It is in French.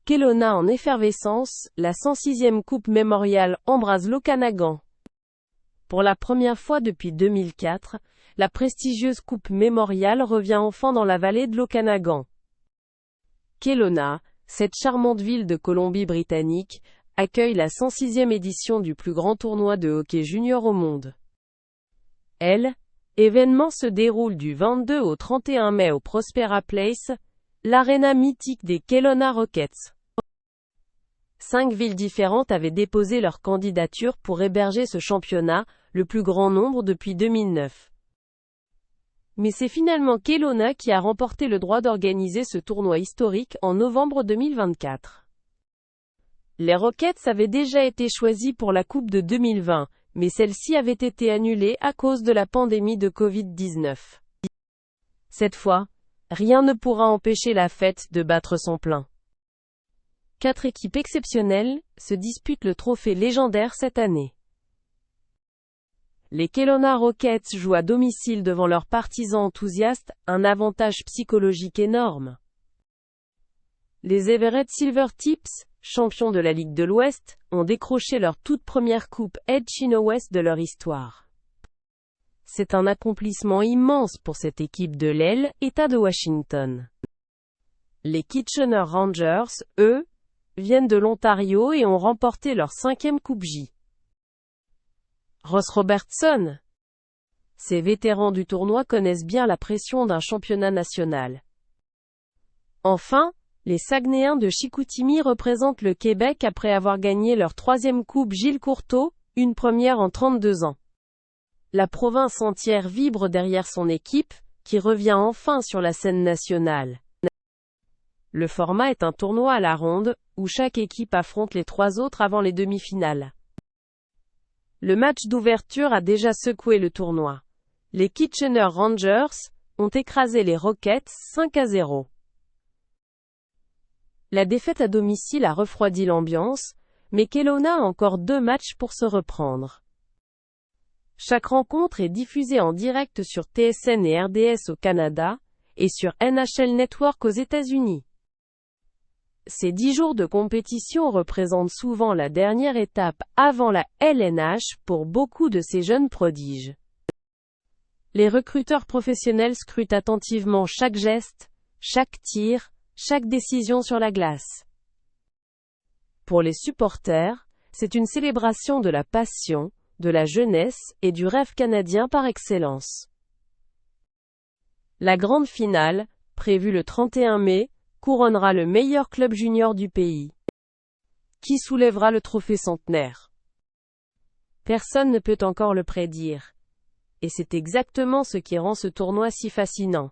Kelowna en effervescence, la 106e Coupe Memorial embrase l'Okanagan. Pour la première fois depuis 2004, la prestigieuse Coupe Memorial revient enfin dans la vallée de l'Okanagan. Kelowna, cette charmante ville de Colombie-Britannique, accueille la 106e édition du plus grand tournoi de hockey junior au monde. L'événement se déroule du 22 au 31 mai au Prospera Place, l'aréna mythique des Kelowna Rockets. 5 villes différentes avaient déposé leur candidature pour héberger ce championnat, le plus grand nombre depuis 2009. Mais c'est finalement Kelowna qui a remporté le droit d'organiser ce tournoi historique en novembre 2024. Les Rockets avaient déjà été choisis pour la Coupe de 2020, mais celle-ci avait été annulée à cause de la pandémie de Covid-19. Cette fois, rien ne pourra empêcher la fête de battre son plein. 4 équipes exceptionnelles se disputent le trophée légendaire cette année. Les Kelowna Rockets jouent à domicile devant leurs partisans enthousiastes, un avantage psychologique énorme. Les Everett Silvertips, champions de la Ligue de l'Ouest, ont décroché leur toute première coupe Ed Chino-West de leur histoire. C'est un accomplissement immense pour cette équipe de l'État de Washington. Les Kitchener Rangers, eux, viennent de l'Ontario et ont remporté leur 5e Coupe J. Ross Robertson. Ces vétérans du tournoi connaissent bien la pression d'un championnat national. Enfin, les Saguenayens de Chicoutimi représentent le Québec après avoir gagné leur 3e Coupe Gilles Courteau, une première en 32 ans. La province entière vibre derrière son équipe, qui revient enfin sur la scène nationale. Le format est un tournoi à la ronde, où chaque équipe affronte les 3 autres avant les demi-finales. Le match d'ouverture a déjà secoué le tournoi. Les Kitchener Rangers ont écrasé les Rockets 5-0. La défaite à domicile a refroidi l'ambiance, mais Kelowna a encore 2 matchs pour se reprendre. Chaque rencontre est diffusée en direct sur TSN et RDS au Canada, et sur NHL Network aux États-Unis. Ces 10 jours de compétition représentent souvent la dernière étape avant la LNH pour beaucoup de ces jeunes prodiges. Les recruteurs professionnels scrutent attentivement chaque geste, chaque tir, chaque décision sur la glace. Pour les supporters, c'est une célébration de la passion, de la jeunesse et du rêve canadien par excellence. La grande finale, prévue le 31 mai, couronnera le meilleur club junior du pays. Qui soulèvera le trophée centenaire? Personne ne peut encore le prédire. Et c'est exactement ce qui rend ce tournoi si fascinant.